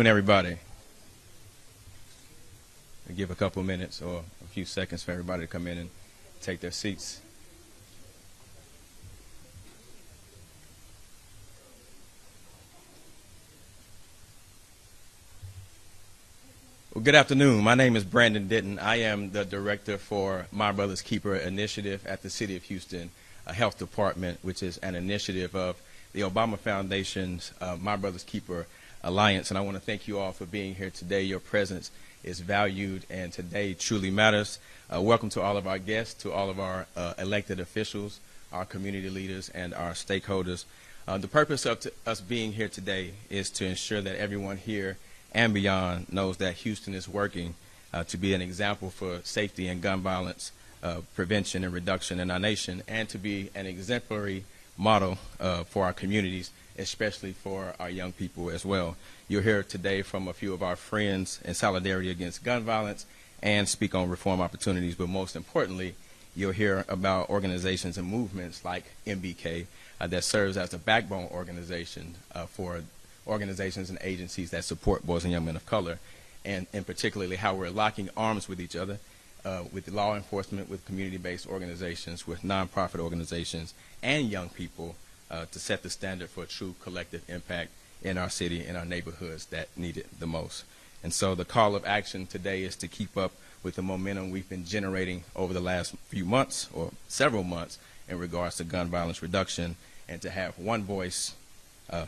Everybody, I'll give a couple minutes or a few seconds for everybody to come in and take their seats. Well, good afternoon. My name is Brandon Denton. I am the director for My Brother's Keeper initiative at the City of Houston Health Department, which is an initiative of the Obama Foundation's My Brother's Keeper Alliance. And I want to thank you all for being here today. Your presence is valued, and today truly matters. Welcome to all of our guests, to all of our elected officials, our community leaders, and our stakeholders. The purpose of us being here today is to ensure that everyone here and beyond knows that Houston is working to be an example for safety and gun violence prevention and reduction in our nation, and to be an exemplary model for our communities, especially for our young people as well. You'll hear today from a few of our friends in solidarity against gun violence and speak on reform opportunities, but most importantly, you'll hear about organizations and movements like MBK that serves as a backbone organization for organizations and agencies that support boys and young men of color, and particularly how we're locking arms with each other, with law enforcement, with community-based organizations, with nonprofit organizations, and young people to set the standard for a true collective impact in our city, in our neighborhoods that need it the most. And so the call of action today is to keep up with the momentum we've been generating over the last few months, or several months, in regards to gun violence reduction, and to have one voice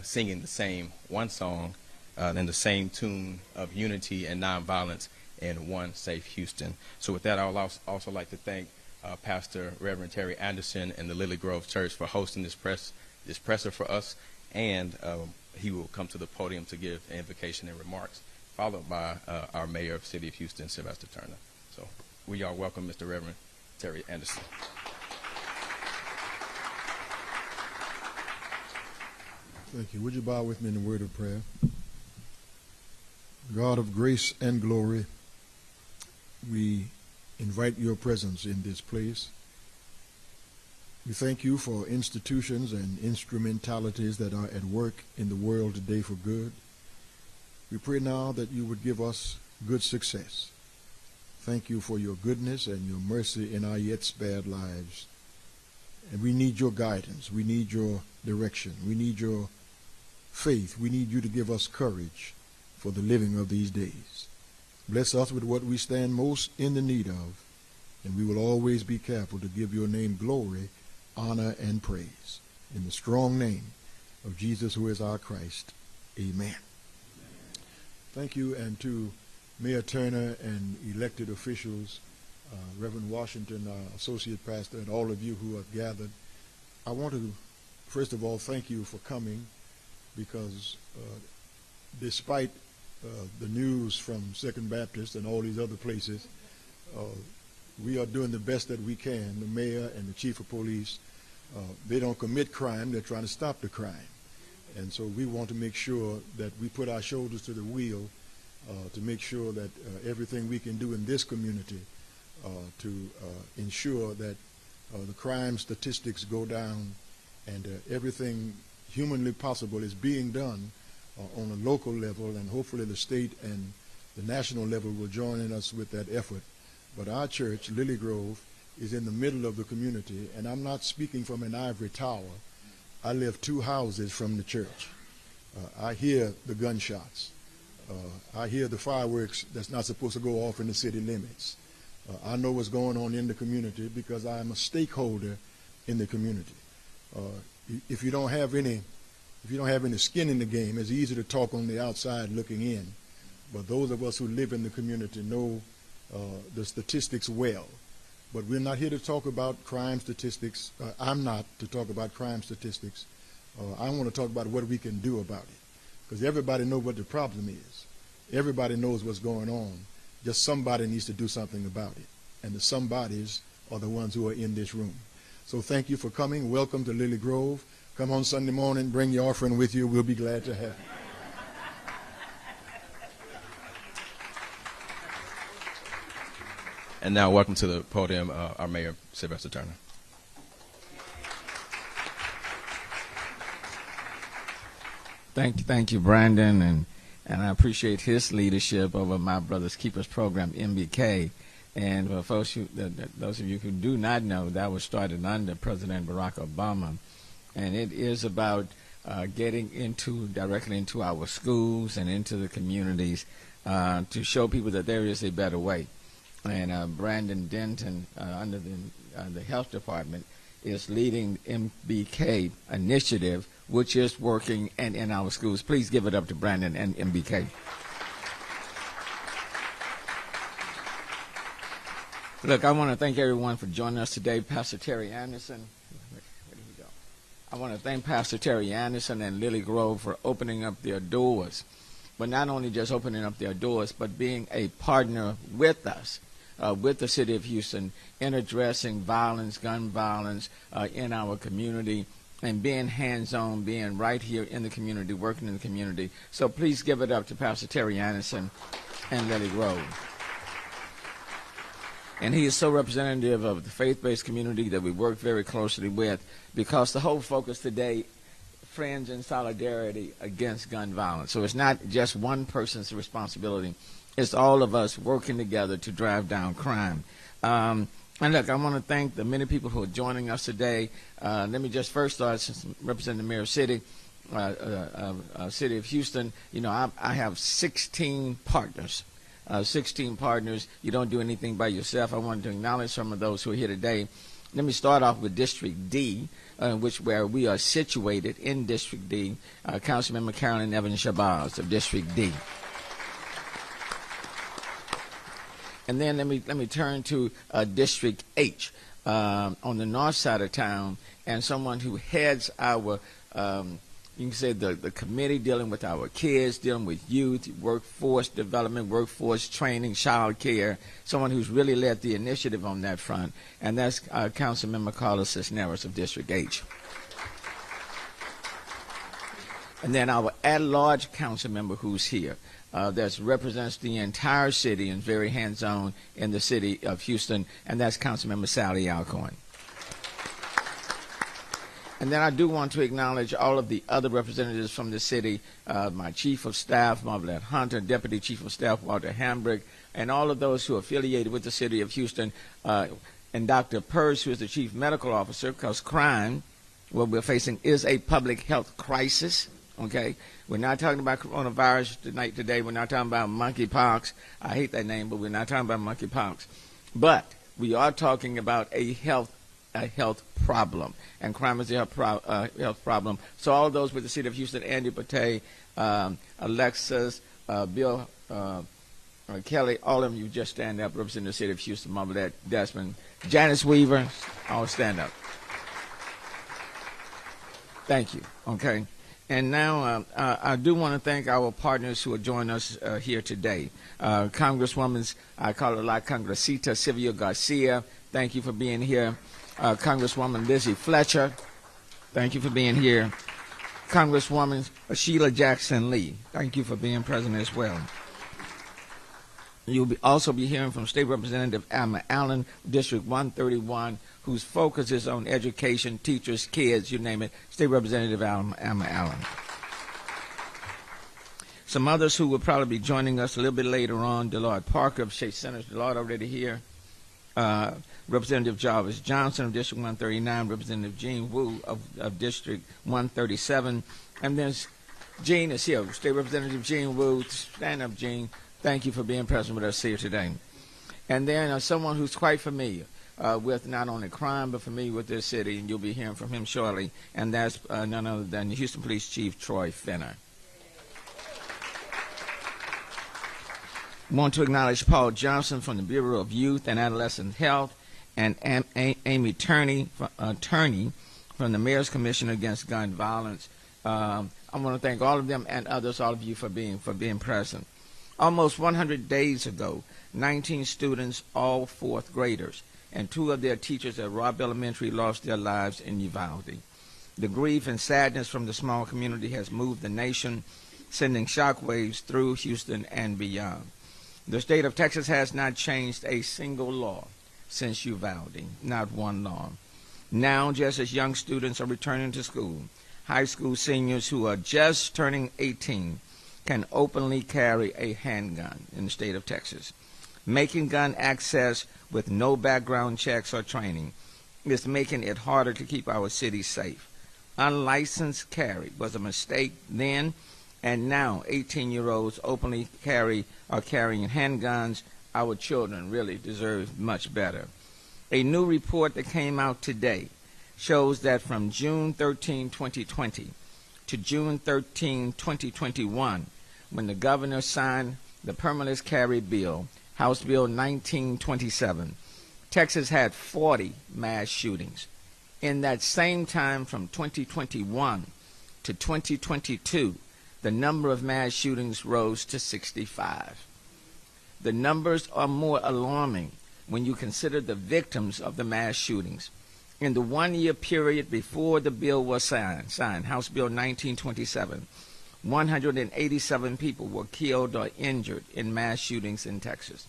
singing the same one song and the same tune of unity and nonviolence in one safe Houston. So with that, I would also like to thank Pastor Reverend Terry Anderson and the Lily Grove Church for hosting this presser for us, and he will come to the podium to give an invocation and remarks, followed by our Mayor of the City of Houston, Sylvester Turner. So we all welcome Mr. Reverend Terry Anderson. Thank you. Would you bow with me in a word of prayer? God of grace and glory, we invite your presence in this place. We thank you for institutions and instrumentalities that are at work in the world today for good. We pray now that you would give us good success. Thank you for your goodness and your mercy in our yet spared lives. And we need your guidance. We need your direction. We need your faith. We need you to give us courage for the living of these days. Bless us with what we stand most in the need of, and we will always be careful to give your name glory, honor, and praise. In the strong name of Jesus, who is our Christ. Amen. Thank you, and to Mayor Turner and elected officials, Reverend Washington, our associate pastor, and all of you who have gathered. I want to, first of all, thank you for coming, because despite the news from Second Baptist and all these other places, we are doing the best that we can. The mayor and the chief of police, they don't commit crime, they're trying to stop the crime. And so we want to make sure that we put our shoulders to the wheel to make sure that everything we can do in this community to ensure that the crime statistics go down, and everything humanly possible is being done on a local level, and hopefully the state and the national level will join in us with that effort. But our church, Lily Grove, is in the middle of the community, and I'm not speaking from an ivory tower. I live 2 houses from the church. I hear the gunshots. I hear the fireworks that's not supposed to go off in the city limits. I know what's going on in the community because I am a stakeholder in the community. If you don't have any skin in the game, it's easy to talk on the outside looking in. But those of us who live in the community know the statistics well. But we're not here to talk about crime statistics. I'm not to talk about crime statistics. I want to talk about what we can do about it. Because everybody knows what the problem is. Everybody knows what's going on. Just somebody needs to do something about it. And the somebodies are the ones who are in this room. So thank you for coming. Welcome to Lily Grove. Come on Sunday morning, bring your offering with you. We'll be glad to have you. And now welcome to the podium our Mayor, Sylvester Turner. Thank you, Brandon, and I appreciate his leadership over My Brother's Keepers program, MBK. And for folks those of you who do not know, that was started under President Barack Obama, and it is about getting directly into our schools and into the communities to show people that there is a better way. And Brandon Denton, under the health department, is leading MBK initiative, which is working and in our schools. Please give it up to Brandon and MBK. Look, I want to thank everyone for joining us today. Pastor Terry Anderson. Where did he go? I want to thank Pastor Terry Anderson and Lily Grove for opening up their doors. But not only just opening up their doors, but being a partner with us, with the city of Houston, in addressing violence, gun violence in our community, and being hands-on, being right here in the community, working in the community. So please give it up to Pastor Terry Anderson and Lily Grove. And he is so representative of the faith-based community that we work very closely with, because the whole focus today, friends in solidarity against gun violence. So it's not just one person's responsibility. It's all of us working together to drive down crime. And look, I want to thank the many people who are joining us today. Let me just first start, since I'm representing the mayor of city of Houston. You know, I have 16 partners. 16 partners. You don't do anything by yourself. I wanted to acknowledge some of those who are here today. Let me start off with District D, where we are situated in District D. Councilmember Carolyn Evans Shabazz of District D. And then let me turn to District H on the north side of town, and someone who heads our you can say the committee dealing with our kids, dealing with youth, workforce development, workforce training, child care, someone who's really led the initiative on that front, and that's Councilmember Carlos Cisneros of District H. And then our at-large council member who's here, that represents the entire city and very hands-on in the city of Houston, and that's Councilmember Sally Alcorn. And then I do want to acknowledge all of the other representatives from the city, my Chief of Staff, Marvelette Hunter, Deputy Chief of Staff, Walter Hambrick, and all of those who are affiliated with the city of Houston, and Dr. Purse, who is the Chief Medical Officer, because crime, what we're facing, is a public health crisis, okay? We're not talking about coronavirus today. We're not talking about monkeypox. I hate that name, but we're not talking about monkeypox. But we are talking about a health problem, and crime is a health problem. So all of those with the city of Houston, Andy Patay, Alexis, Bill Kelly, all of you just stand up, representing the city of Houston, Marvelette, Desmond, Janice Weaver, all stand up. Thank you, okay? And now I do want to thank our partners who are joining us here today. Congresswoman, I call her La Congresita Silvia Garcia, thank you for being here. Congresswoman Lizzie Fletcher, thank you for being here. Congresswoman Sheila Jackson Lee, thank you for being present as well. You'll also be hearing from State Representative Alma Allen, District 131, whose focus is on education, teachers, kids, you name it. State Representative Alma Allen. Some others who will probably be joining us a little bit later on, Delord Parker of Shea Centers. Delord already here. Representative Jarvis Johnson of District 139, Representative Jean Wu of District 137, and then Jean is here. State Representative Jean Wu, stand up, Jean. Thank you for being present with us here today. And then someone who's quite familiar with not only crime, but familiar with this city, and you'll be hearing from him shortly, and that's none other than the Houston Police Chief Troy Finner. Want to acknowledge Paul Johnson from the Bureau of Youth and Adolescent Health, and Amy Turney from the Mayor's Commission Against Gun Violence. I want to thank all of them and others, all of you for being present. Almost 100 days ago, 19 students, all fourth graders, and 2 of their teachers at Robb Elementary lost their lives in Uvalde. The grief and sadness from the small community has moved the nation, sending shockwaves through Houston and beyond. The state of Texas has not changed a single law since Uvalde, not one law. Now, just as young students are returning to school, high school seniors who are just turning 18 can openly carry a handgun in the state of Texas. Making gun access with no background checks or training is making it harder to keep our cities safe. Unlicensed carry was a mistake then, and now 18-year-olds openly are carrying handguns. Our children really deserve much better. A new report that came out today shows that from June 13, 2020 to June 13, 2021, when the governor signed the permitless carry bill, House Bill 1927, Texas had 40 mass shootings. In that same time, from 2021 to 2022, the number of mass shootings rose to 65. The numbers are more alarming when you consider the victims of the mass shootings. In the one-year period before the bill was signed, House Bill 1927, 187 people were killed or injured in mass shootings in Texas.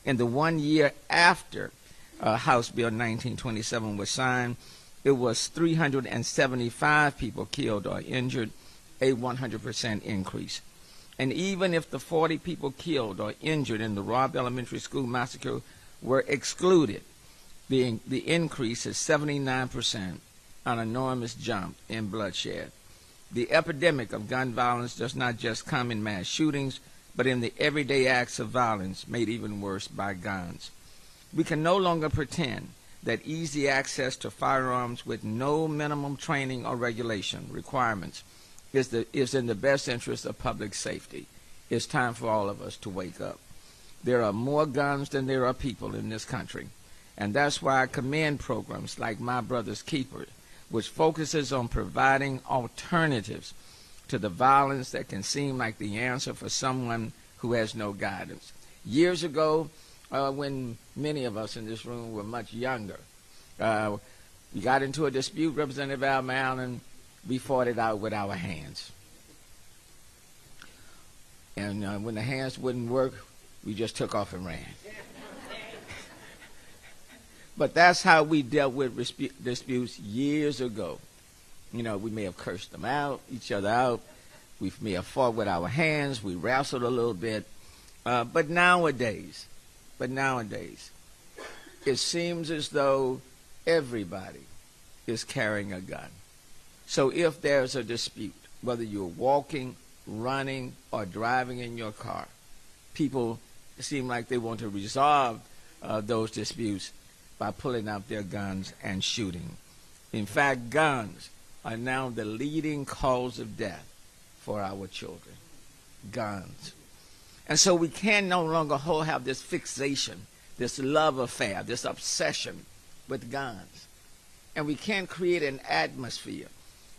In the 1 year after House Bill 1927 was signed, it was 375 people killed or injured, a 100% increase. And even if the 40 people killed or injured in the Robb Elementary School massacre were excluded, the increase is 79%, an enormous jump in bloodshed. The epidemic of gun violence does not just come in mass shootings, but in the everyday acts of violence made even worse by guns. We can no longer pretend that easy access to firearms with no minimum training or regulation requirements is in the best interest of public safety. It's time for all of us to wake up. There are more guns than there are people in this country, and that's why I commend programs like My Brother's Keeper, which focuses on providing alternatives to the violence that can seem like the answer for someone who has no guidance. Years ago, when many of us in this room were much younger, we got into a dispute, Representative Al Allen, we fought it out with our hands. And when the hands wouldn't work, we just took off and ran. But that's how we dealt with disputes years ago. You know, we may have cursed them out, each other out. We may have fought with our hands. We wrestled a little bit. But nowadays, it seems as though everybody is carrying a gun. So if there's a dispute, whether you're walking, running, or driving in your car, people seem like they want to resolve those disputes by pulling out their guns and shooting. In fact, guns are now the leading cause of death for our children. Guns. And so we can no longer have this fixation, this love affair, this obsession with guns. And we can't create an atmosphere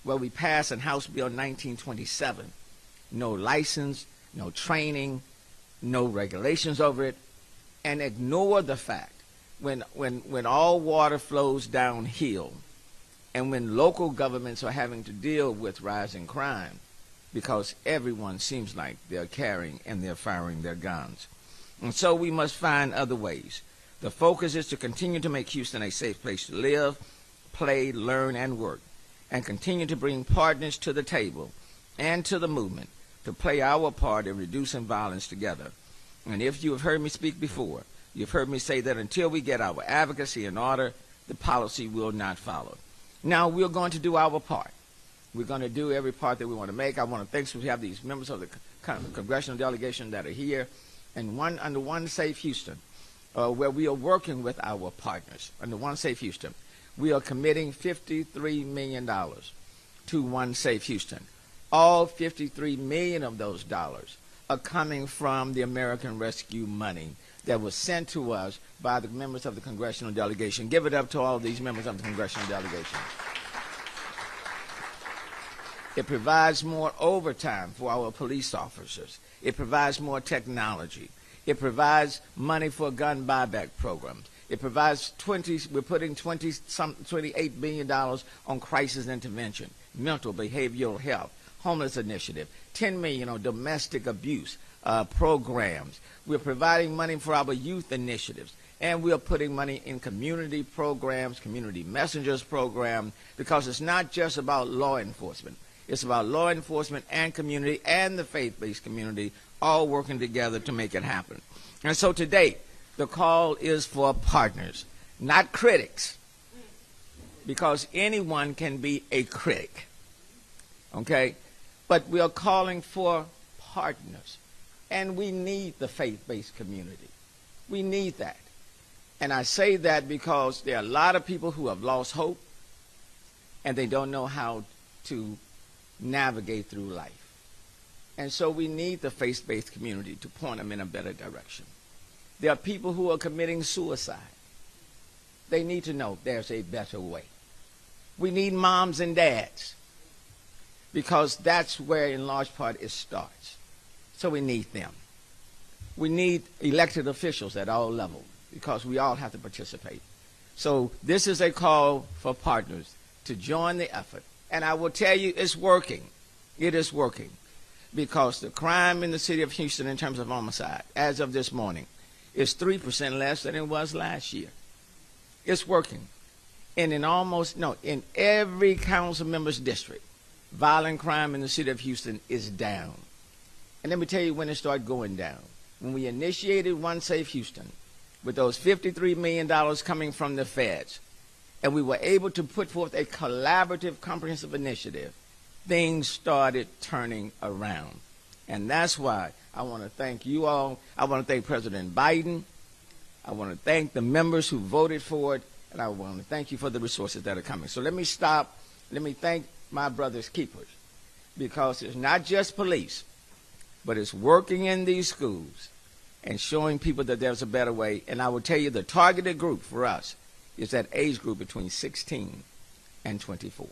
where we pass in House Bill 1927, no license, no training, no regulations over it, and ignore the fact when all water flows downhill and when local governments are having to deal with rising crime because everyone seems like they're carrying and they're firing their guns. And so we must find other ways. The focus is to continue to make Houston a safe place to live, play, learn, and work, and continue to bring partners to the table and to the movement to play our part in reducing violence together. And if you have heard me speak before, you've heard me say that until we get our advocacy in order, the policy will not follow. Now, we're going to do our part. We're going to do every part that we want to make. I want to thank you. We have these members of the Congressional delegation that are here, and under One Safe Houston, where we are working with our partners. Under One Safe Houston, we are committing $53 million to One Safe Houston. All 53 million of those dollars are coming from the American Rescue money that was sent to us by the members of the Congressional delegation. Give it up to all of these members of the Congressional delegation. It provides more overtime for our police officers. It provides more technology. It provides money for gun buyback programs. It provides we're putting $28 billion on crisis intervention, mental, behavioral health, homeless initiative, $10 million on domestic abuse programs. We're providing money for our youth initiatives, and we're putting money in community programs, community messengers program, because it's not just about law enforcement. It's about law enforcement and community and the faith-based community all working together to make it happen. And so today, the call is for partners, not critics, because anyone can be a critic, okay? But we are calling for partners, and we need the faith-based community. We need that. And I say that because there are a lot of people who have lost hope, and they don't know how to navigate through life. And so we need the faith-based community to point them in a better direction. There are people who are committing suicide. They need to know there's a better way. We need moms and dads, because that's where, in large part, it starts. So we need them. We need elected officials at all levels, because we all have to participate. So this is a call for partners to join the effort. And I will tell you, it's working. It is working. Because the crime in the city of Houston in terms of homicide, as of this morning, is 3% less than it was last year. It's working. And in every council member's district, violent crime in the city of Houston is down. And let me tell you when it started going down. When we initiated One Safe Houston, with those $53 million coming from the feds, and we were able to put forth a collaborative, comprehensive initiative, things started turning around. And that's why I want to thank you all. I want to thank President Biden. I want to thank the members who voted for it. And I want to thank you for the resources that are coming. So let me stop. Let me thank my brother's keepers, because it's not just police, but it's working in these schools and showing people that there's a better way. And I will tell you, the targeted group for us is that age group between 16 and 24.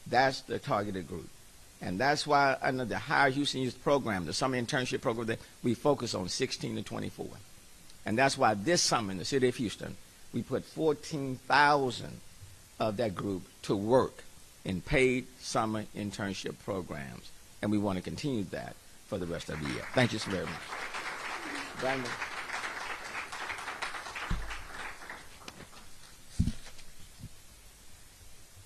That's the targeted group. And that's why under the Higher Houston Youth Program, the summer internship program, that we focus on 16 to 24. And that's why this summer in the city of Houston, we put 14,000 of that group to work in paid summer internship programs. And we want to continue that for the rest of the year. Thank you so very much. Brandon.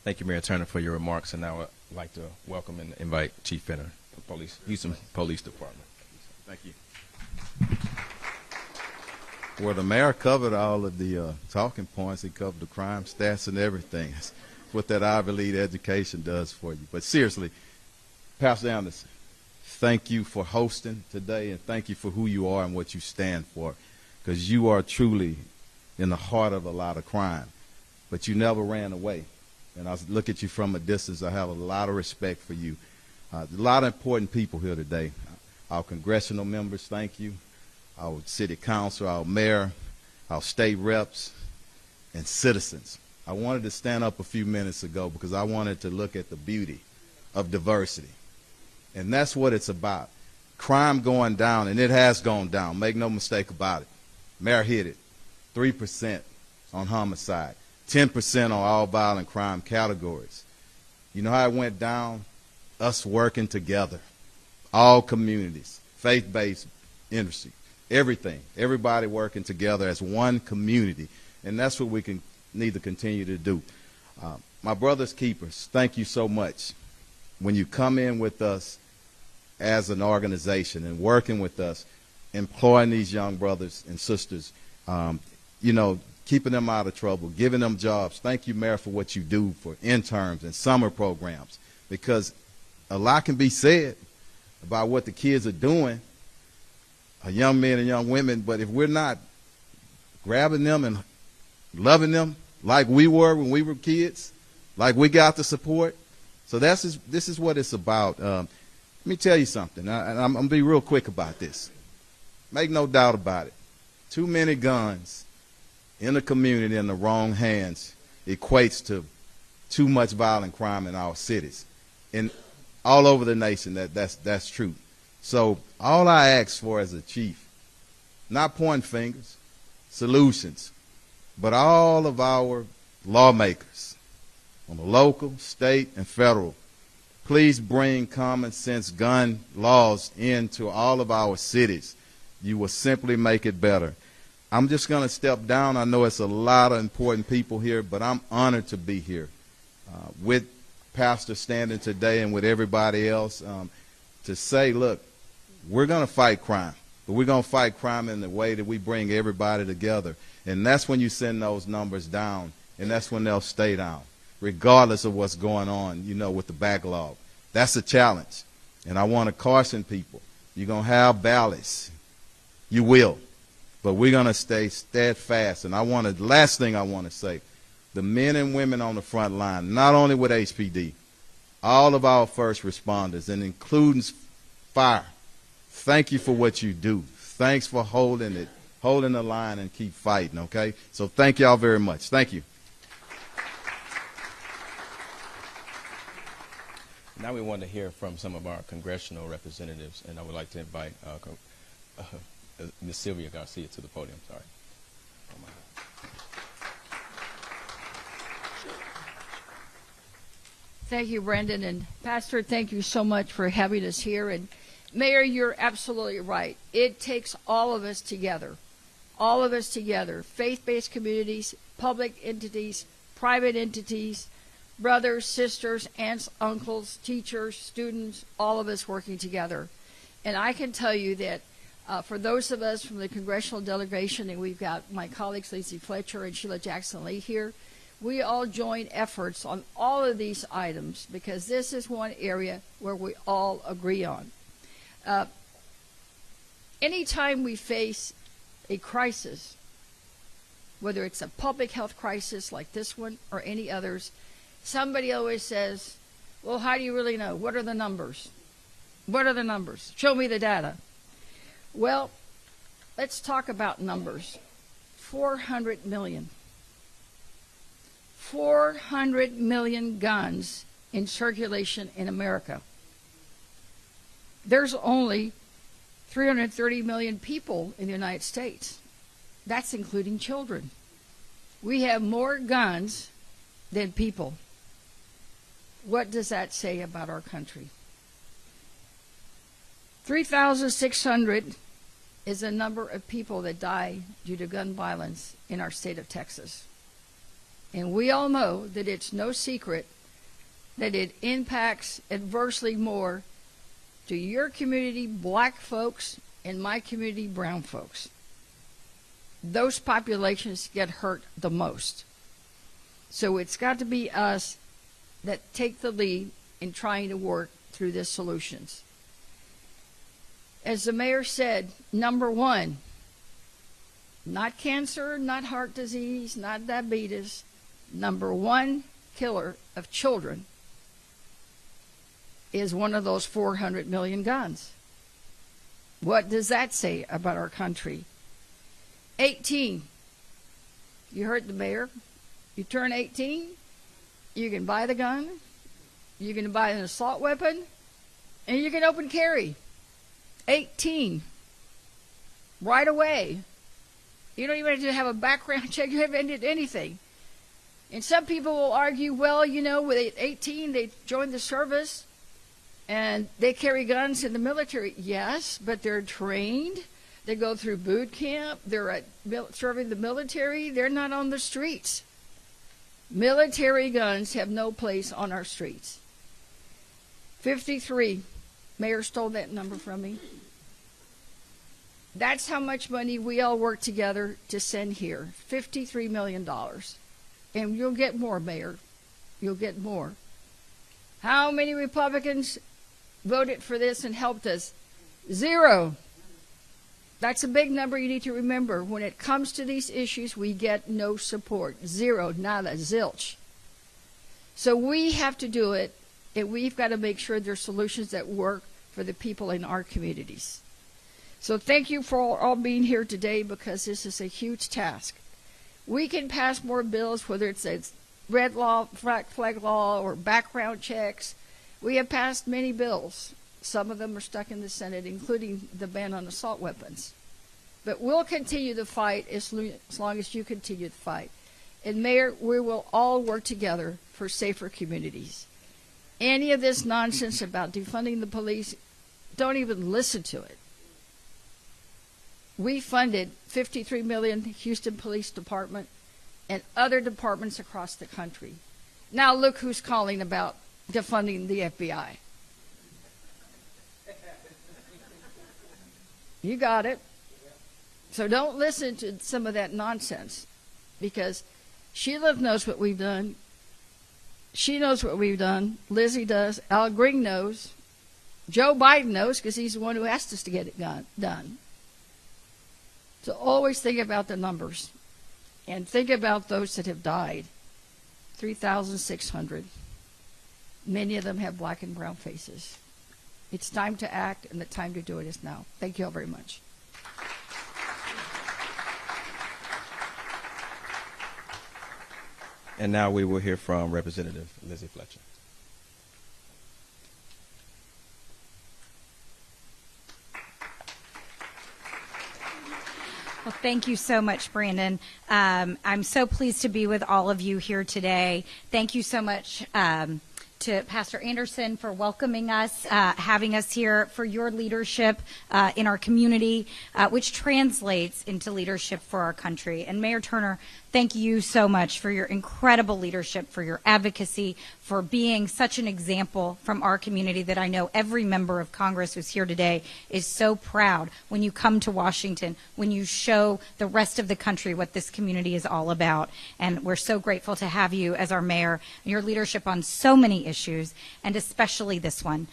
Thank you, Mayor Turner, for your remarks. And now I'd like to welcome and invite Chief Finner, Houston Police Department. Thank you. Well, the mayor covered all of the talking points. He covered the crime stats and everything. That's what that Ivy League education does for you. But seriously, Pastor Anderson, thank you for hosting today, and thank you for who you are and what you stand for, because you are truly in the heart of a lot of crime. But you never ran away. And I look at you from a distance. I have a lot of respect for you. A lot of important people here today. Our congressional members, thank you. Our city council, our mayor, our state reps, and citizens. I wanted to stand up a few minutes ago because I wanted to look at the beauty of diversity. And that's what it's about. Crime going down, and it has gone down. Make no mistake about it. Mayor hit it. 3% on homicide. 10% on all violent crime categories. You know how it went down? Us working together. All communities, faith-based industry, everything. Everybody working together as one community. And that's what we need to continue to do. My brother's keepers, thank you so much. When you come in with us as an organization and working with us, employing these young brothers and sisters, keeping them out of trouble, giving them jobs. Thank you, Mayor, for what you do for interns and summer programs, because a lot can be said about what the kids are doing, young men and young women, but if we're not grabbing them and loving them like we were when we were kids, like we got the support, so this is what it's about. Let me tell you something, and I'm going to be real quick about this. Make no doubt about it. Too many guns in the community in the wrong hands equates to too much violent crime in our cities. And all over the nation, that's true. So all I ask for as a chief, not pointing fingers, solutions, but all of our lawmakers on the local, state, and federal, please bring common sense gun laws into all of our cities. You will simply make it better. I'm just going to step down. I know it's a lot of important people here, but I'm honored to be here with Pastor standing today and with everybody else to say, look, we're going to fight crime, but we're going to fight crime in the way that we bring everybody together. And that's when you send those numbers down, and that's when they'll stay down, regardless of what's going on, with the backlog. That's a challenge. And I want to caution people. You're going to have valleys. You will. But we're going to stay steadfast. And the last thing I want to say, the men and women on the front line, not only with HPD, all of our first responders, and including fire, thank you for what you do. Thanks for holding the line and keep fighting, okay? So thank y'all very much. Thank you. Now we want to hear from some of our congressional representatives, and I would like to invite Ms. Sylvia Garcia to the podium. Sorry. Thank you, Brandon. And Pastor, thank you so much for having us here. And Mayor, you're absolutely right. It takes all of us together, faith-based communities, public entities, private entities, brothers, sisters, aunts, uncles, teachers, students, all of us working together. And I can tell you that for those of us from the Congressional delegation, and we've got my colleagues Lacey Fletcher and Sheila Jackson-Lee here, we all join efforts on all of these items because this is one area where we all agree on. Anytime we face a crisis, whether it's a public health crisis like this one or any others, somebody always says, well, how do you really know? What are the numbers? What are the numbers? Show me the data. Well, let's talk about numbers. 400 million. 400 million guns in circulation in America. There's only 330 million people in the United States. That's including children. We have more guns than people. What does that say about our country? 3,600 is the number of people that die due to gun violence in our state of Texas. And we all know that it's no secret that it impacts adversely more to your community, black folks, and my community, brown folks. Those populations get hurt the most. So it's got to be us that take the lead in trying to work through these solutions. As the mayor said, number one, not cancer, not heart disease, not diabetes. Number one killer of children is one of those 400 million guns. What does that say about our country? 18. You heard the mayor. You turn 18, you can buy the gun, you can buy an assault weapon, and you can open carry. 18. Right away. You don't even have to have a background check. You haven't ended anything. And some people will argue, well, with 18, they joined the service and they carry guns in the military. Yes, but they're trained. They go through boot camp. They're serving the military. They're not on the streets. Military guns have no place on our streets. 53. Mayor stole that number from me. That's how much money we all work together to send here. $53 million. And you'll get more, Mayor. You'll get more. How many Republicans voted for this and helped us? 0. That's a big number you need to remember. When it comes to these issues, we get no support. 0, nada, zilch. So we have to do it, and we've got to make sure there's solutions that work for the people in our communities. So thank you for all being here today because this is a huge task. We can pass more bills, whether it's a red law, flag law, or background checks. We have passed many bills. Some of them are stuck in the Senate, including the ban on assault weapons. But we'll continue the fight as long as you continue the fight. And Mayor, we will all work together for safer communities. Any of this nonsense about defunding the police, don't even listen to it. We funded $53 million Houston Police Department and other departments across the country. Now look who's calling about defunding the FBI. You got it. So don't listen to some of that nonsense, because Sheila knows what we've done. She knows what we've done. Lizzie does. Al Green knows. Joe Biden knows, because he's the one who asked us to get it done. So always think about the numbers, and think about those that have died. 3,600. Many of them have black and brown faces. It's time to act, and the time to do it is now. Thank you all very much. And now we will hear from Representative Lizzie Fletcher. Well, thank you so much, Brandon. I'm so pleased to be with all of you here today. Thank you so much to Pastor Anderson for welcoming us, having us here, for your leadership in our community, which translates into leadership for our country. And Mayor Turner, thank you so much for your incredible leadership, for your advocacy, for being such an example from our community that I know every member of Congress who's here today is so proud when you come to Washington, when you show the rest of the country what this community is all about. And we're so grateful to have you as our mayor, and your leadership on so many issues, and especially this one.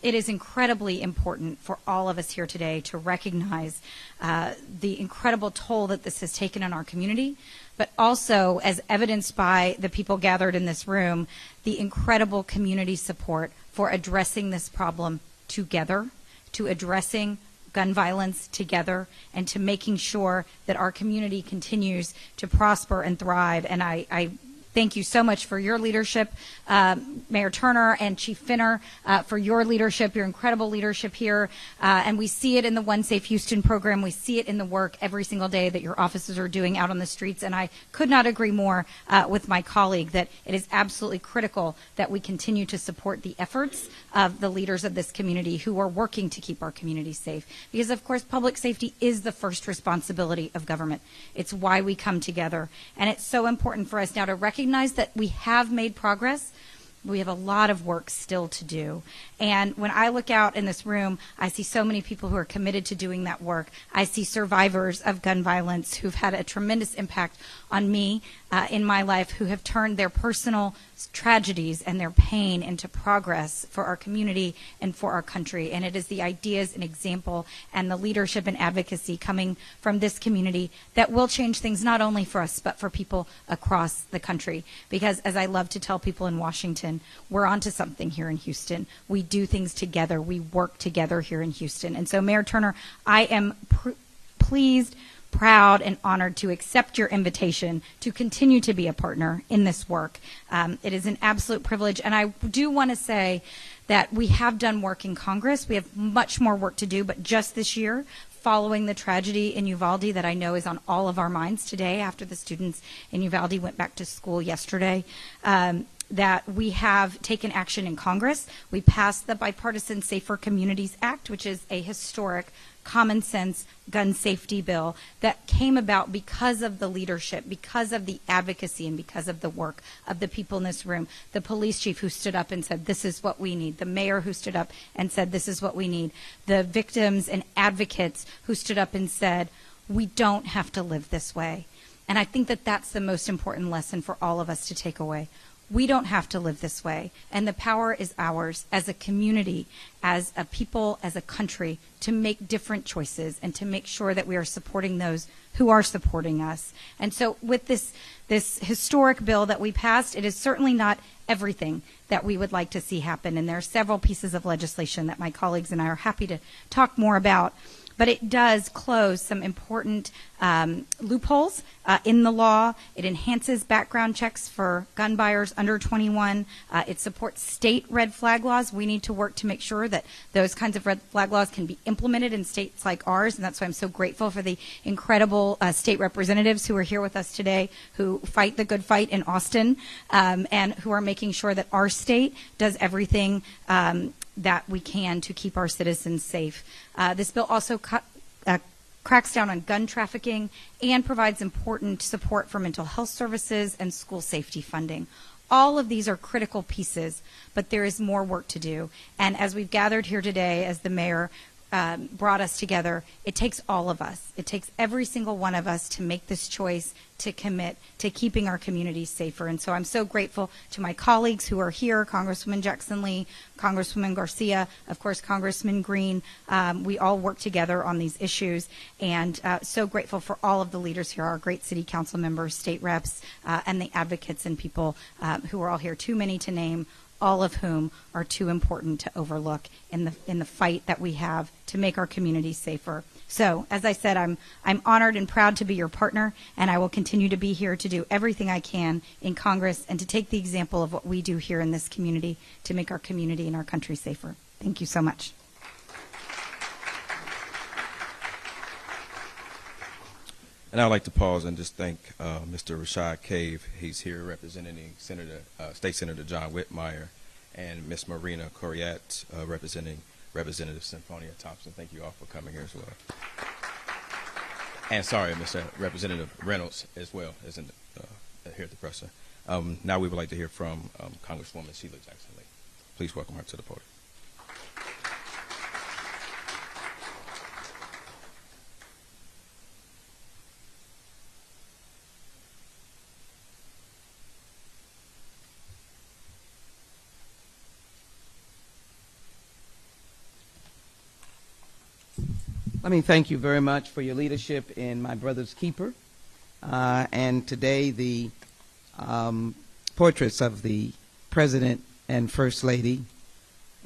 It is incredibly important for all of us here today to recognize the incredible toll that this has taken on our community, but also, as evidenced by the people gathered in this room, the incredible community support for addressing this problem together, to addressing gun violence together, and to making sure that our community continues to prosper and thrive. And I thank you so much for your leadership, Mayor Turner and Chief Finner, for your leadership, your incredible leadership here. And we see it in the One Safe Houston program. We see it in the work every single day that your officers are doing out on the streets. And I could not agree more with my colleague that it is absolutely critical that we continue to support the efforts of the leaders of this community who are working to keep our community safe. Because, of course, public safety is the first responsibility of government. It's why we come together. And it's so important for us now to recognize that we have made progress. We have a lot of work still to do. And when I look out in this room, I see so many people who are committed to doing that work. I see survivors of gun violence who've had a tremendous impact on me in my life, who have turned their personal tragedies and their pain into progress for our community and for our country. And it is the ideas and example and the leadership and advocacy coming from this community that will change things not only for us, but for people across the country. Because as I love to tell people in Washington, we're onto something here in Houston. We do things together. We work together here in Houston. And so, Mayor Turner, I am pleased, proud, and honored to accept your invitation to continue to be a partner in this work. It is an absolute privilege. And I do want to say that we have done work in Congress. We have much more work to do, but just this year, following the tragedy in Uvalde that I know is on all of our minds today after the students in Uvalde went back to school yesterday, that we have taken action in Congress. We passed the Bipartisan Safer Communities Act, which is a historic common sense gun safety bill that came about because of the leadership, because of the advocacy, and because of the work of the people in this room. The police chief who stood up and said, this is what we need. The mayor who stood up and said, this is what we need. The victims and advocates who stood up and said, we don't have to live this way. And I think that that's the most important lesson for all of us to take away. We don't have to live this way, and the power is ours as a community, as a people, as a country, to make different choices and to make sure that we are supporting those who are supporting us. And so with this historic bill that we passed, it is certainly not everything that we would like to see happen, and there are several pieces of legislation that my colleagues and I are happy to talk more about. But it does close some important loopholes in the law. It enhances background checks for gun buyers under 21. It supports state red flag laws. We need to work to make sure that those kinds of red flag laws can be implemented in states like ours, and that's why I'm so grateful for the incredible state representatives who are here with us today, who fight the good fight in Austin, and who are making sure that our state does everything that we can to keep our citizens safe. This bill also cracks down on gun trafficking and provides important support for mental health services and school safety funding. all of these are critical pieces, but there is more work to do. And as we've gathered here today, as the mayor brought us together, it takes all of us. It takes every single one of us to make this choice, to commit to keeping our communities safer. And so I'm so grateful to my colleagues who are here, Congresswoman Jackson Lee, Congresswoman Garcia, of course, Congressman Green. We all work together on these issues, and so grateful for all of the leaders here, our great city council members, state reps, and the advocates and people who are all here, too many to name, all of whom are too important to overlook in the fight that we have to make our communities safer. So, as I said, I'm honored and proud to be your partner, and I will continue to be here to do everything I can in Congress and to take the example of what we do here in this community to make our community and our country safer. Thank you so much. And I'd like to pause and just thank Mr. Rashad Cave. He's here representing State Senator John Whitmire, and Ms. Marina Coriat representing Representative Symphonia Thompson. Thank you all for coming here as well. And sorry, Mr. Representative Reynolds as well, isn't here at the presser. Now we would like to hear from Congresswoman Sheila Jackson Lee. Please welcome her to the podium. Let me thank you very much for your leadership in My Brother's Keeper. And today the portraits of the President and First Lady,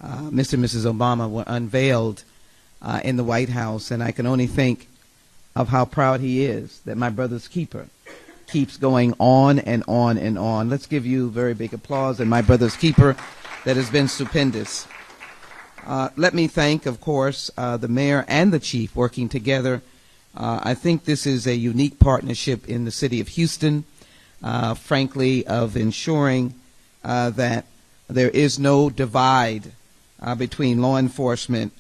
Mr. and Mrs. Obama, were unveiled in the White House. And I can only think of how proud he is that My Brother's Keeper keeps going on and on and on. Let's give you very big applause and My Brother's Keeper that has been stupendous. Let me thank, of course, the mayor and the chief working together. I think this is a unique partnership in the city of Houston, frankly, of ensuring that there is no divide between law enforcement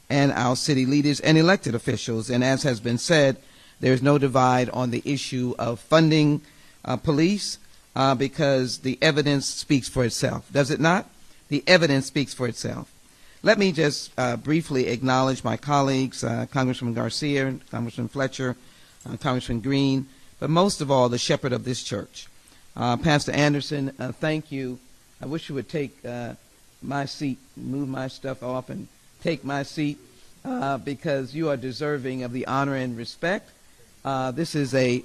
and our city leaders and elected officials. And as has been said, there's no divide on the issue of funding police because the evidence speaks for itself. Does it not? The evidence speaks for itself. Let me just briefly acknowledge my colleagues, Congressman Garcia, Congressman Fletcher, Congressman Green, but most of all, the shepherd of this church. Pastor Anderson, thank you. I wish you would take my seat, move my stuff off and take my seat because you are deserving of the honor and respect. This is a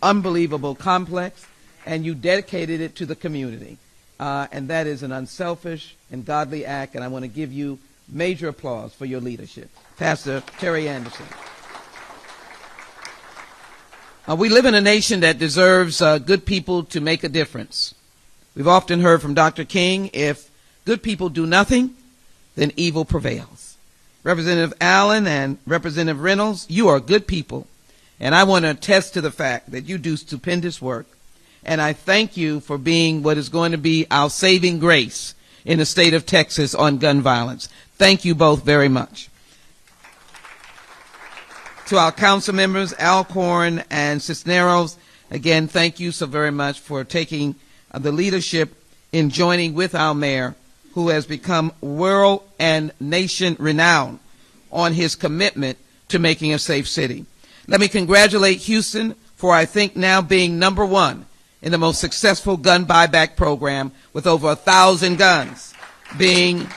unbelievable complex, and you dedicated it to the community. And that is an unselfish and godly act, and I want to give you major applause for your leadership. Pastor Terry Anderson. We live in a nation that deserves good people to make a difference. We've often heard from Dr. King, if good people do nothing, then evil prevails. Representative Allen and Representative Reynolds, you are good people, and I want to attest to the fact that you do stupendous work. And I thank you for being what is going to be our saving grace in the state of Texas on gun violence. Thank you both very much. To our council members, Alcorn and Cisneros, again, thank you so very much for taking the leadership in joining with our mayor, who has become world and nation renowned on his commitment to making a safe city. Let me congratulate Houston for, I think, now being #1 in the most successful gun buyback program, with over 1,000 guns being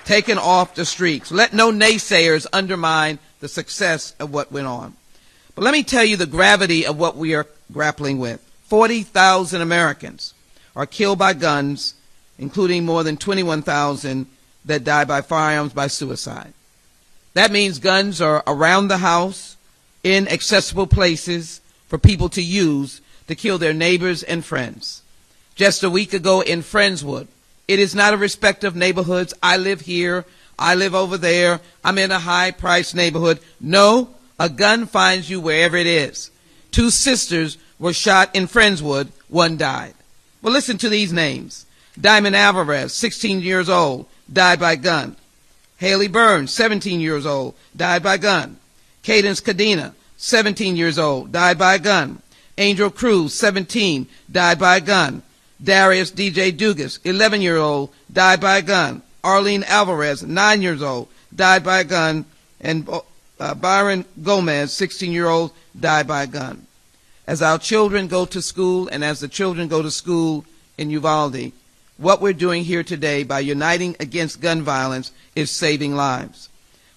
taken off the streets. Let no naysayers undermine the success of what went on. But let me tell you the gravity of what we are grappling with. 40,000 Americans are killed by guns, including more than 21,000 that die by firearms by suicide. That means guns are around the house, in accessible places for people to use to kill their neighbors and friends. Just a week ago in Friendswood, it is not a respect of neighborhoods. I live here, I live over there, I'm in a high-priced neighborhood. No, a gun finds you wherever it is. 2 sisters were shot in Friendswood, 1 died. Well, listen to these names. Diamond Alvarez, 16 years old, died by gun. Haley Burns, 17 years old, died by gun. Cadence Cadena, 17 years old, died by a gun. Angel Cruz, 17, died by a gun. Darius DJ Dugas, 11-year-old, died by a gun. Arlene Alvarez, 9 years old, died by a gun. And Byron Gomez, 16-year-old, died by a gun. As our children go to school and as the children go to school in Uvalde, what we're doing here today by uniting against gun violence is saving lives.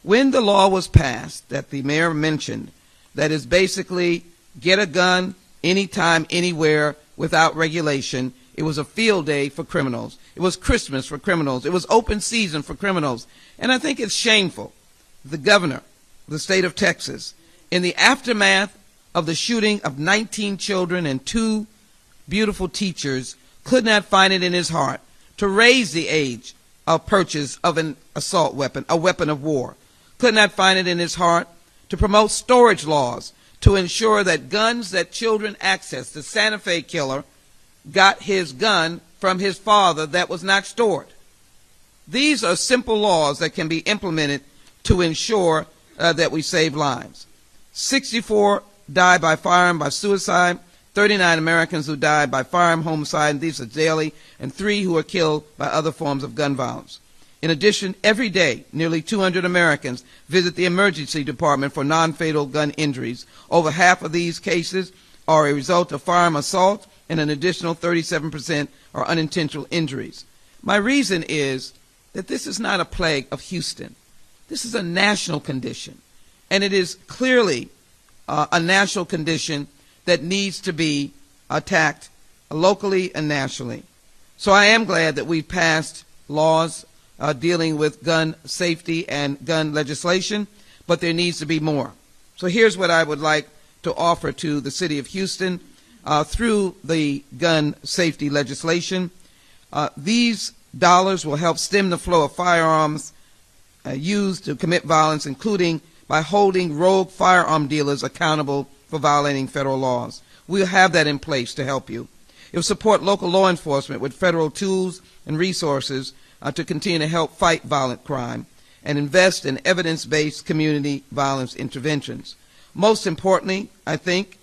When the law was passed that the mayor mentioned, that is basically get a gun anytime, anywhere, without regulation, it was a field day for criminals. It was Christmas for criminals. It was open season for criminals. And I think it's shameful. The governor of the state of Texas, in the aftermath of the shooting of 19 children and 2 beautiful teachers, could not find it in his heart to raise the age of purchase of an assault weapon, a weapon of war. Could not find it in his heart to promote storage laws to ensure that guns that children access. The Santa Fe killer got his gun from his father that was not stored. These are simple laws that can be implemented to ensure that we save lives. 64 died by firearm by suicide, 39 Americans who died by firearm homicide, and these are daily, and 3 who were killed by other forms of gun violence. In addition, every day, nearly 200 Americans visit the emergency department for non-fatal gun injuries. Over half of these cases are a result of firearm assault, and an additional 37% are unintentional injuries. My reason is that this is not a plague of Houston. This is a national condition, and it is clearly a national condition that needs to be attacked locally and nationally. So I am glad that we've passed laws dealing with gun safety and gun legislation, but there needs to be more. So here's what I would like to offer to the city of Houston through the gun safety legislation. These dollars will help stem the flow of firearms used to commit violence, including by holding rogue firearm dealers accountable for violating federal laws. We'll have that in place to help you. It will support local law enforcement with federal tools and resources to continue to help fight violent crime and invest in evidence-based community violence interventions. Most importantly, I think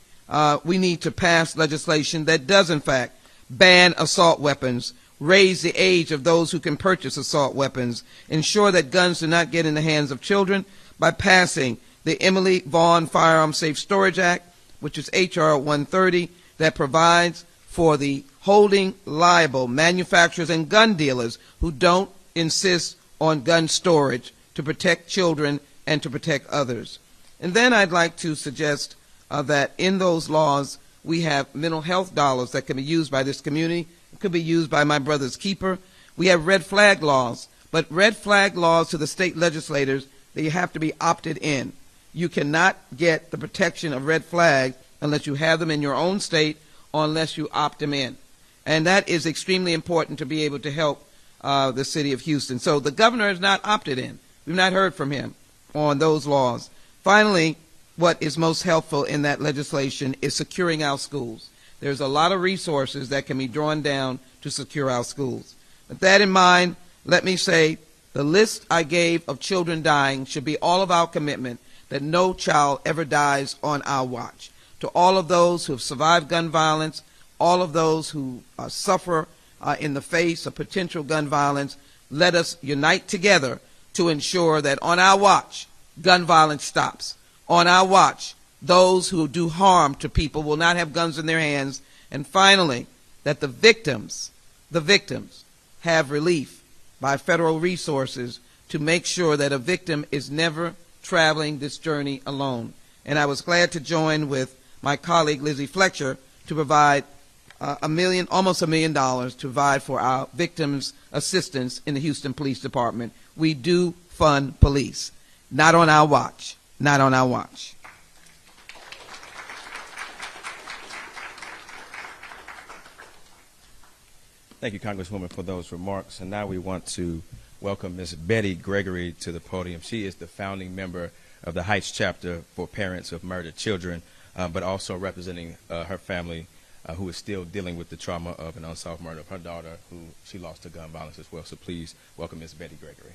we need to pass legislation that does, in fact, ban assault weapons, raise the age of those who can purchase assault weapons, ensure that guns do not get in the hands of children by passing the Emily Vaughn Firearm Safe Storage Act, which is H.R. 130, that provides for the holding liable manufacturers and gun dealers who don't insist on gun storage to protect children and to protect others. And then I'd like to suggest that in those laws we have mental health dollars that can be used by this community. It could be used by my brother's keeper. We have red flag laws, but red flag laws to the state legislators, they have to be opted in. You cannot get the protection of red flags unless you have them in your own state or unless you opt them in. And that is extremely important to be able to help the city of Houston. So the governor has not opted in. We've not heard from him on those laws. Finally, what is most helpful in that legislation is securing our schools. There's a lot of resources that can be drawn down to secure our schools. With that in mind, let me say the list I gave of children dying should be all of our commitment that no child ever dies on our watch. To all of those who have survived gun violence, all of those who suffer in the face of potential gun violence, let us unite together to ensure that on our watch, gun violence stops. On our watch, those who do harm to people will not have guns in their hands. And finally, that the victims have relief by federal resources to make sure that a victim is never traveling this journey alone. And I was glad to join with my colleague Lizzie Fletcher to provide almost $1 million to provide for our victims' assistance in the Houston Police Department. We do fund police. Not on our watch. Not on our watch. Thank you, Congresswoman, for those remarks. And now we want to welcome Ms. Betty Gregory to the podium. She is the founding member of the Heights chapter for parents of murdered children, but also representing her family who is still dealing with the trauma of an unsolved murder of her daughter who she lost to gun violence as well. So please welcome Ms. Betty Gregory.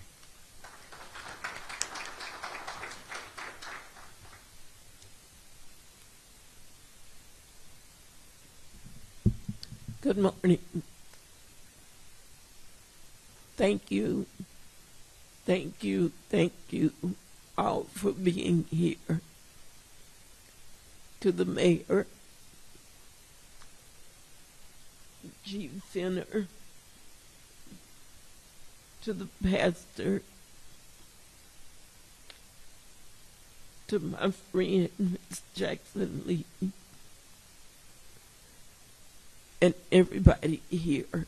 Good morning. Thank you. Thank you. Thank you all for being here. To the mayor, Chief Finner, to the pastor, to my friend, Ms. Jackson Lee, and everybody here.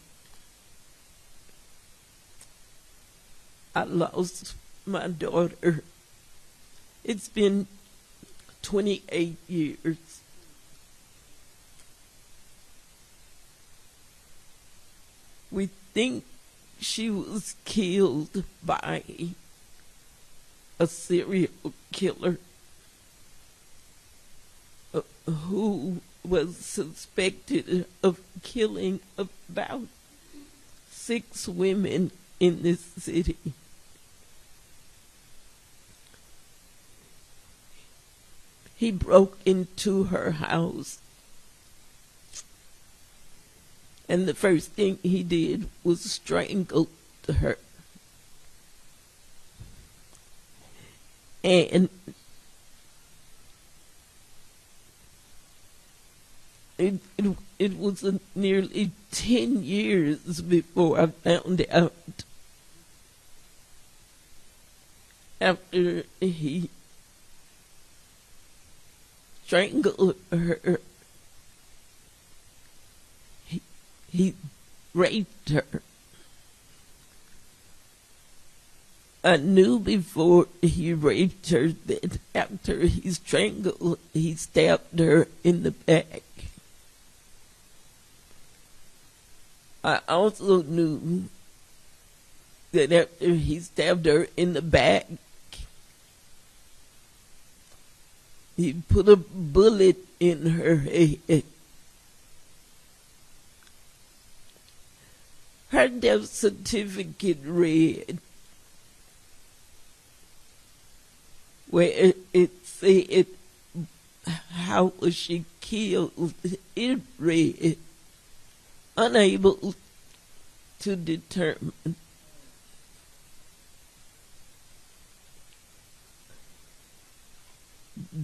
I lost my daughter. It's been 28 years. We think she was killed by a serial killer who was suspected of killing about 6 women in this city. He broke into her house, and the first thing he did was strangle her. And it was nearly 10 years before I found out. After he strangled her, he raped her. I knew before he raped her that after he strangled, he stabbed her in the back. I also knew that after he stabbed her in the back, he put a bullet in her head. Her death certificate read, where it said, how was she killed? It read, unable to determine.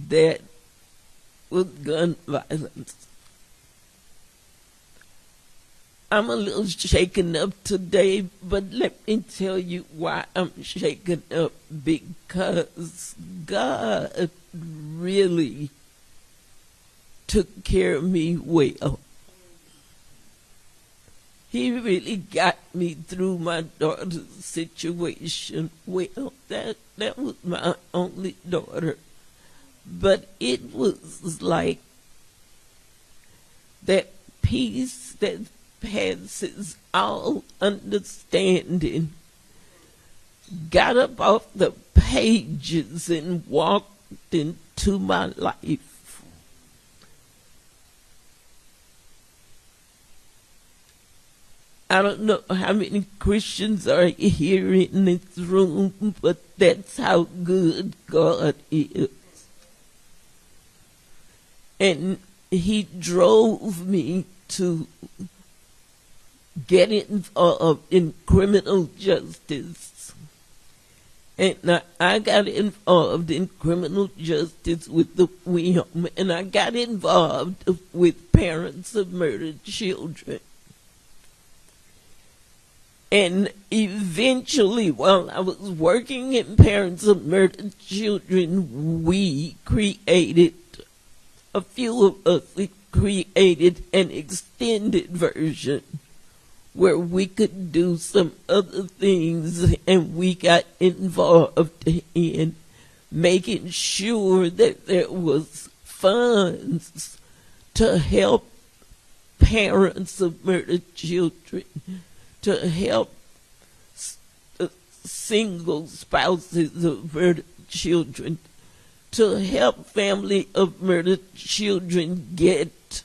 That was gun violence. I'm a little shaken up today, but let me tell you why I'm shaken up. Because God really took care of me well. He really got me through my daughter's situation well. That was my only daughter. But it was like that peace that passes all understanding got up off the pages and walked into my life. I don't know how many Christians are here in this room, but that's how good God is. And he drove me to get involved in criminal justice. And I got involved in criminal justice with the WIM, and I got involved with parents of murdered children. And eventually, while I was working in parents of murdered children, we created, a few of us created an extended version where we could do some other things, and we got involved in making sure that there was funds to help parents of murdered children, to help single spouses of murdered children, to help family of murdered children get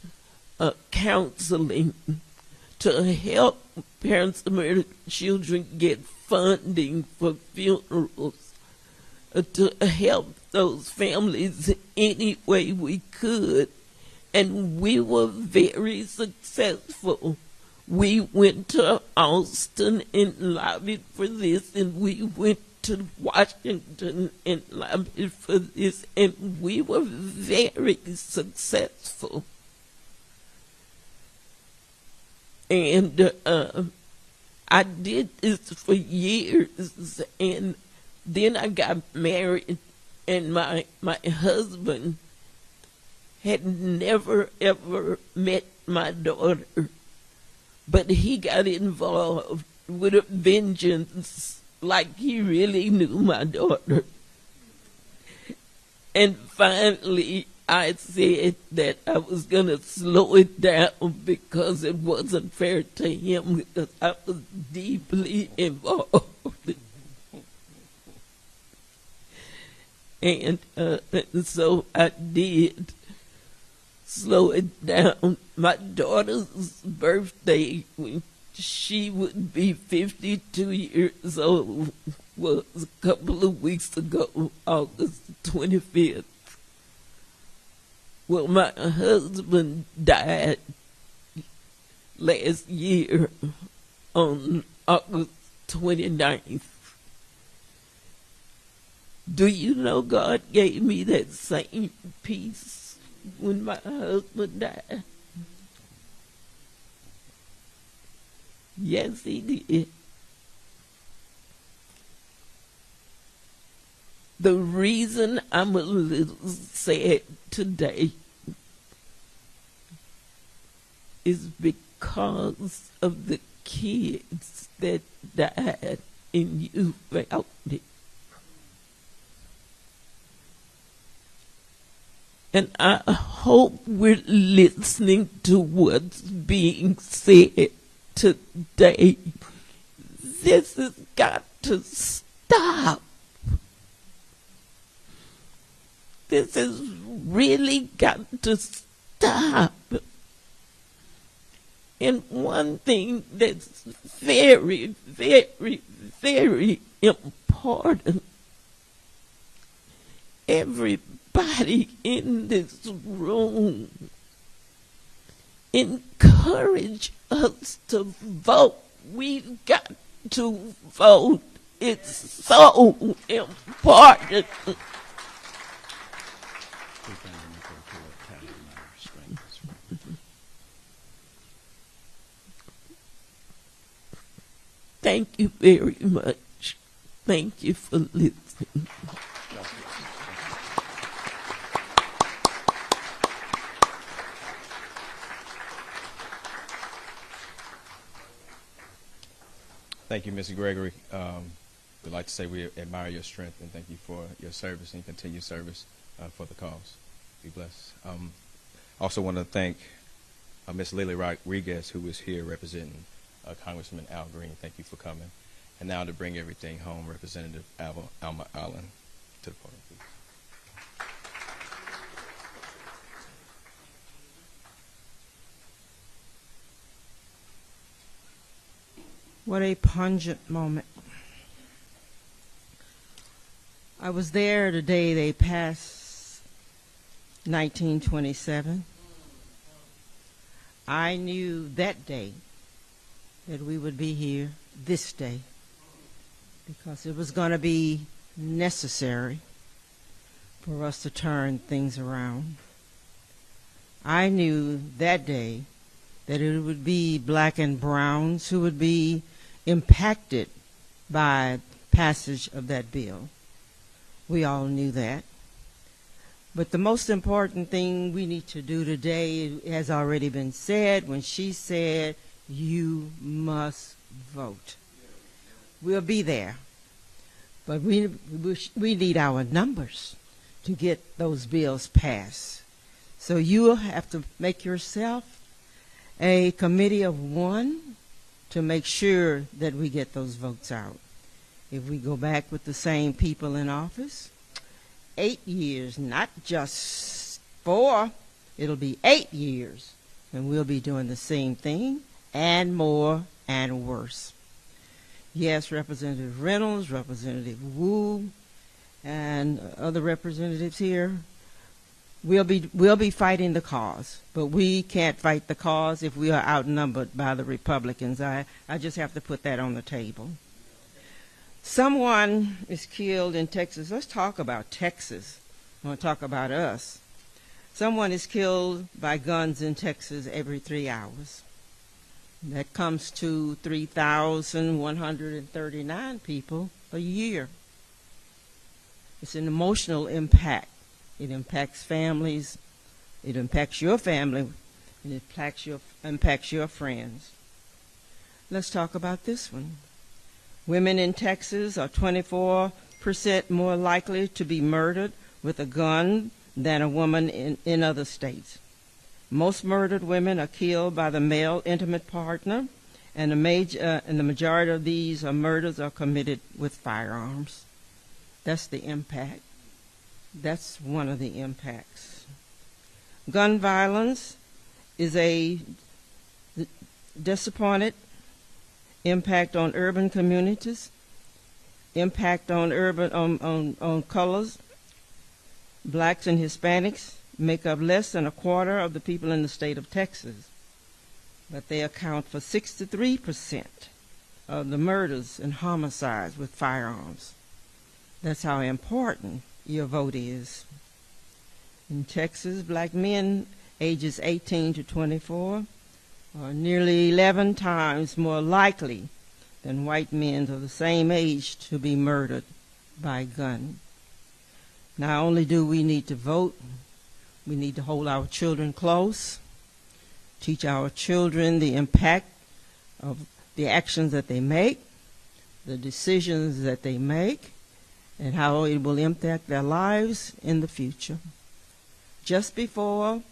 counseling, to help parents of murdered children get funding for funerals, to help those families any way we could. And we were very successful We went to Austin and lobbied for this, and we went to Washington and lobbied for this, and we were very successful. And I did this for years, and then I got married, and my husband had never ever met my daughter, but he got involved with a vengeance like he really knew my daughter. And finally, I said that I was going to slow it down because it wasn't fair to him, because I was deeply involved. And so I did slow it down. My daughter's birthday, when she would be 52 years old, was a couple of weeks ago, August 25th. Well, my husband died last year on August 29th. Do you know God gave me that same peace when my husband died? Yes, he did. The reason I'm a little sad today is because of the kids that died in Uvalde. And I hope we're listening to what's being said today. This has got to stop. This has really got to stop. And one thing that's very, very, very important, everybody in this room, encourage us to vote. We've got to vote. It's so important. Thank you very much. Thank you for listening. Thank you, Mrs. Gregory. We'd like to say we admire your strength and thank you for your service and continued service for the cause. Be blessed. Also want to thank Ms. Lily Rodriguez, who is here representing Congressman Al Green. Thank you for coming. And now to bring everything home, Representative Alma Allen to the podium, please. What a pungent moment. I was there the day they passed 1927. I knew that day that we would be here this day because it was going to be necessary for us to turn things around. I knew that day that it would be black and browns who would be impacted by passage of that bill. We all knew that. But the most important thing we need to do today has already been said when she said, you must vote. We'll be there. But we need our numbers to get those bills passed. So you will have to make yourself a committee of one to make sure that we get those votes out. If we go back with the same people in office, 8 years, not just 4, it'll be 8 years, and we'll be doing the same thing and more and worse. Yes, Representative Reynolds, Representative Wu, and other representatives here, We'll be fighting the cause, but we can't fight the cause if we are outnumbered by the Republicans. I just have to put that on the table. Someone is killed in Texas. Let's talk about Texas. I want to talk about us. Someone is killed by guns in Texas every 3 hours. That comes to 3,139 people a year. It's an emotional impact. It impacts families. It impacts your family. And it impacts your friends. Let's talk about this one. Women in Texas are 24% more likely to be murdered with a gun than a woman in other states. Most murdered women are killed by the male intimate partner, and the majority of these murders are committed with firearms. That's the impact. That's one of the impacts. Gun violence is a disappointed impact on urban communities, impact on on colors. Blacks and Hispanics make up less than a quarter of the people in the state of Texas, but they account for 63% of the murders and homicides with firearms. That's how important your vote is. In Texas, black men ages 18 to 24 are nearly 11 times more likely than white men of the same age to be murdered by a gun. Not only do we need to vote, we need to hold our children close, teach our children the impact of the actions that they make, the decisions that they make, and how it will impact their lives in the future. Just before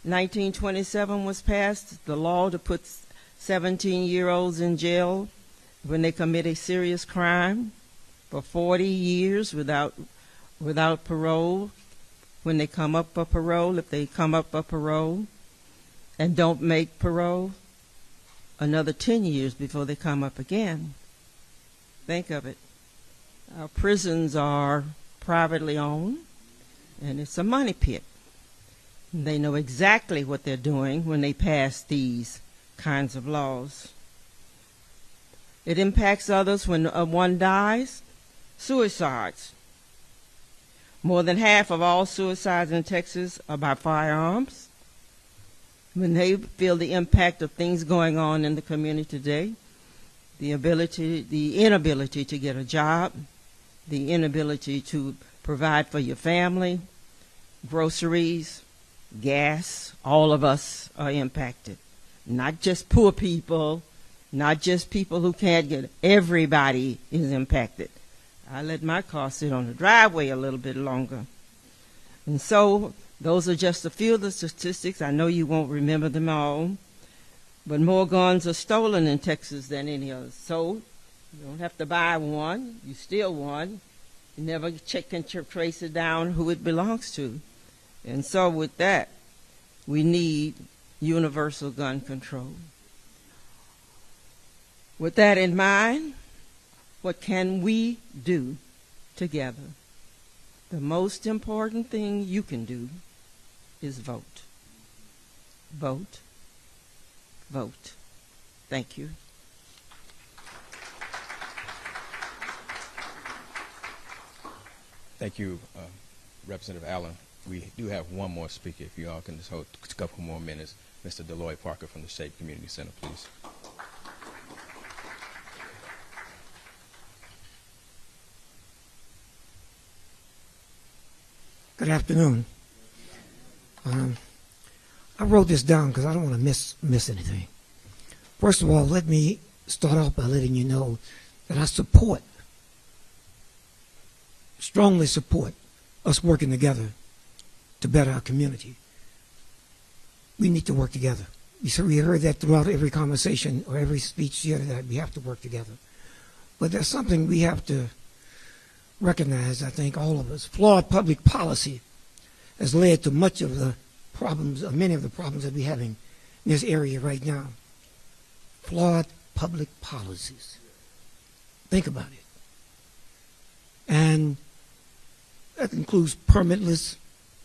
1927 was passed, the law to put 17-year-olds in jail when they commit a serious crime for 40 years without parole, when they come up for parole, if they come up for parole and don't make parole, another 10 years before they come up again. Think of it. Our prisons are privately owned, and it's a money pit. They know exactly what they're doing when they pass these kinds of laws. It impacts others when one dies. Suicides. More than half of all suicides in Texas are by firearms. When they feel the impact of things going on in the community today, the inability to get a job, the inability to provide for your family, groceries, gas, all of us are impacted. Not just poor people, not just people who can't get it. Everybody is impacted. I let my car sit on the driveway a little bit longer. And so those are just a few of the statistics. I know you won't remember them all, but more guns are stolen in Texas than any other. So you don't have to buy one. You steal one. You never check and trace it down who it belongs to. And so with that, we need universal gun control. With that in mind, what can we do together? The most important thing you can do is vote. Vote. Vote. Thank you. Thank you, Representative Allen. We do have one more speaker. If you all can just hold a couple more minutes. Mr. Deloy Parker from the Shape Community Center, please. Good afternoon. I wrote this down because I don't want to miss anything. First of all, let me start off by letting you know that I strongly support us working together to better our community. We need to work together. We heard that throughout every conversation or every speech here, that we have to work together. But there's something we have to recognize, I think, all of us. Flawed public policy has led to many of the problems that we're having in this area right now. Flawed public policies. Think about it. And that includes permitless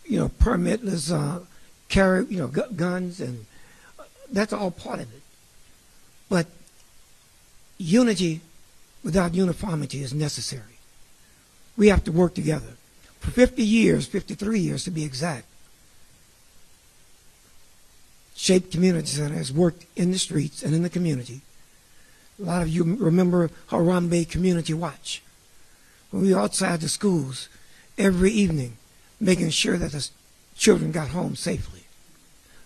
permitless carry, guns, and that's all part of it. But unity without uniformity is necessary. We have to work together. For 50 years, 53 years to be exact, Shape Community Center has worked in the streets and in the community. A lot of you remember Harambe Community Watch. When we were outside the schools every evening, making sure that the children got home safely.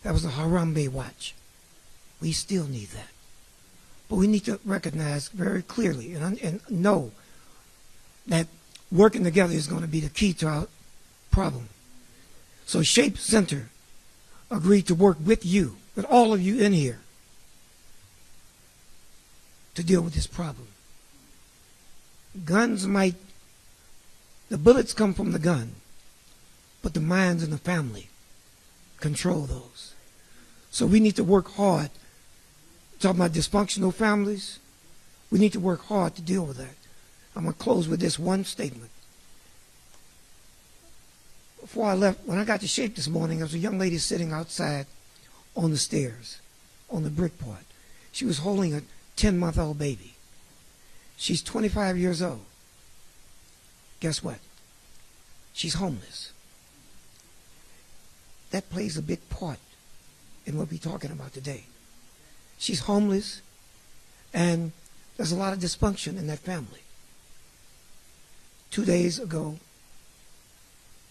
That was the Harambe Watch. We still need that. But we need to recognize very clearly and know that working together is going to be the key to our problem. So Shape Center agreed to work with you, with all of you in here, to deal with this problem. The bullets come from the gun, but the minds and the family control those. So we need to work hard. Talking about dysfunctional families, we need to work hard to deal with that. I'm going to close with this one statement. Before I left, when I got to Shape this morning, there was a young lady sitting outside on the stairs, on the brick part. She was holding a 10-month-old baby. She's 25 years old. Guess what? She's homeless. That plays a big part in what we're talking about today. She's homeless, and there's a lot of dysfunction in that family. 2 days ago,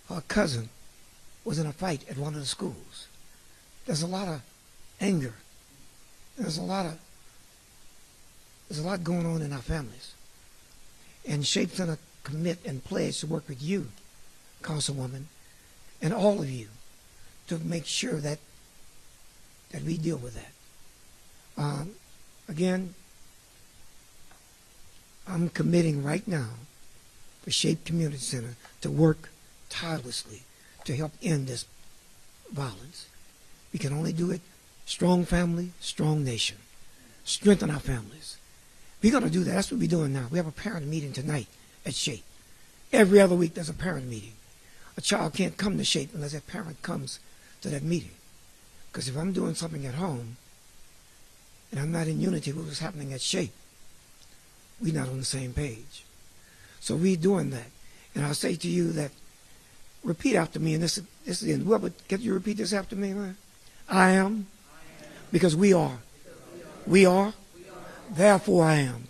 her cousin was in a fight at one of the schools. There's a lot of anger. There's a lot going on in our families. And Shape's going to commit and pledge to work with you, Councilwoman, and all of you to make sure that we deal with that. Again, I'm committing right now for Shape Community Center to work tirelessly to help end this violence. We can only do it strong family, strong nation. Strengthen our families. We're going to do that. That's what we're doing now. We have a parent meeting tonight at Shape. Every other week there's a parent meeting. A child can't come to Shape unless that parent comes to that meeting. Because if I'm doing something at home and I'm not in unity with what's happening at Shape, we're not on the same page. So we're doing that. And I'll say to you that, repeat after me, and this is the end. Whoever, can you repeat this after me, man? I am, because we are. We are, therefore I am.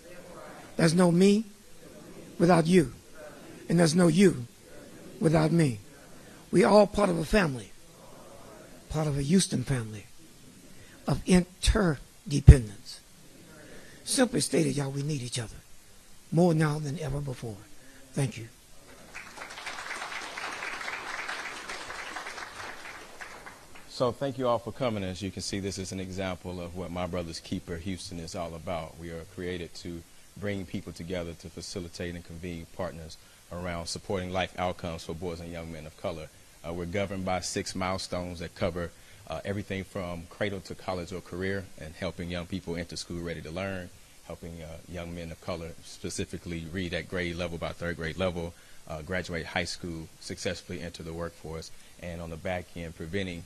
There's no me without you. And there's no you without me. We are all part of a family, part of a Houston family of interdependence. Simply stated, y'all, we need each other more now than ever before. Thank you. So thank you all for coming. As you can see, this is an example of what My Brother's Keeper Houston is all about. We are created to bring people together to facilitate and convene partners around supporting life outcomes for boys and young men of color. We're governed by 6 milestones that cover everything from cradle to college or career, and helping young people enter school ready to learn, helping young men of color specifically read at grade level, by 3rd grade level, graduate high school, successfully enter the workforce, and on the back end, preventing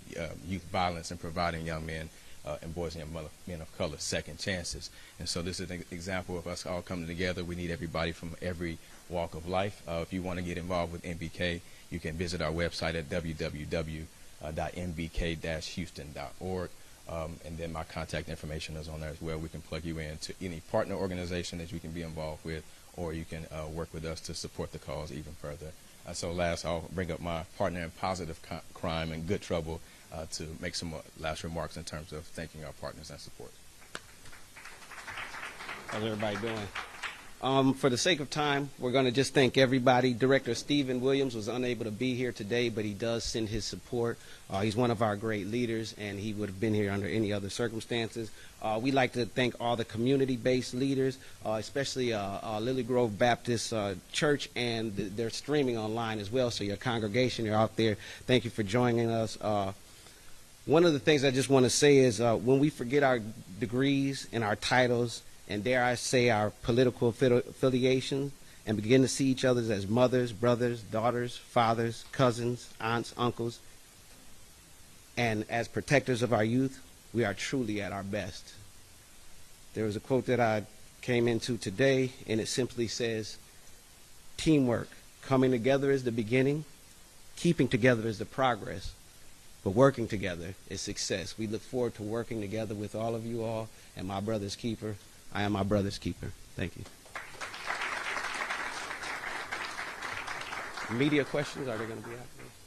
youth violence and providing young men and boys and young men of color second chances. And so this is an example of us all coming together. We need everybody from every walk of life. If you want to get involved with MBK, you can visit our website at www.mbk-houston.org. And then my contact information is on there as well. We can plug you in to any partner organization that you can be involved with, or you can work with us to support the cause even further. So last, I'll bring up my partner in positive crime and good trouble to make some last remarks in terms of thanking our partners and support. How's everybody doing? For the sake of time, we're going to just thank everybody. Director Stephen Williams was unable to be here today, but he does send his support. He's one of our great leaders, and he would have been here under any other circumstances. We'd like to thank all the community-based leaders, especially Lily Grove Baptist Church, and they're streaming online as well, so your congregation, you're out there. Thank you for joining us. One of the things I just want to say is when we forget our degrees and our titles, and dare I say our political affiliation, and begin to see each other as mothers, brothers, daughters, fathers, cousins, aunts, uncles, and as protectors of our youth, we are truly at our best. There was a quote that I came into today, and it simply says, teamwork, coming together is the beginning, keeping together is the progress, but working together is success. We look forward to working together with all of you all, and my brother's keeper. I am my brother's keeper. Thank you. Media questions, are they going to be after this?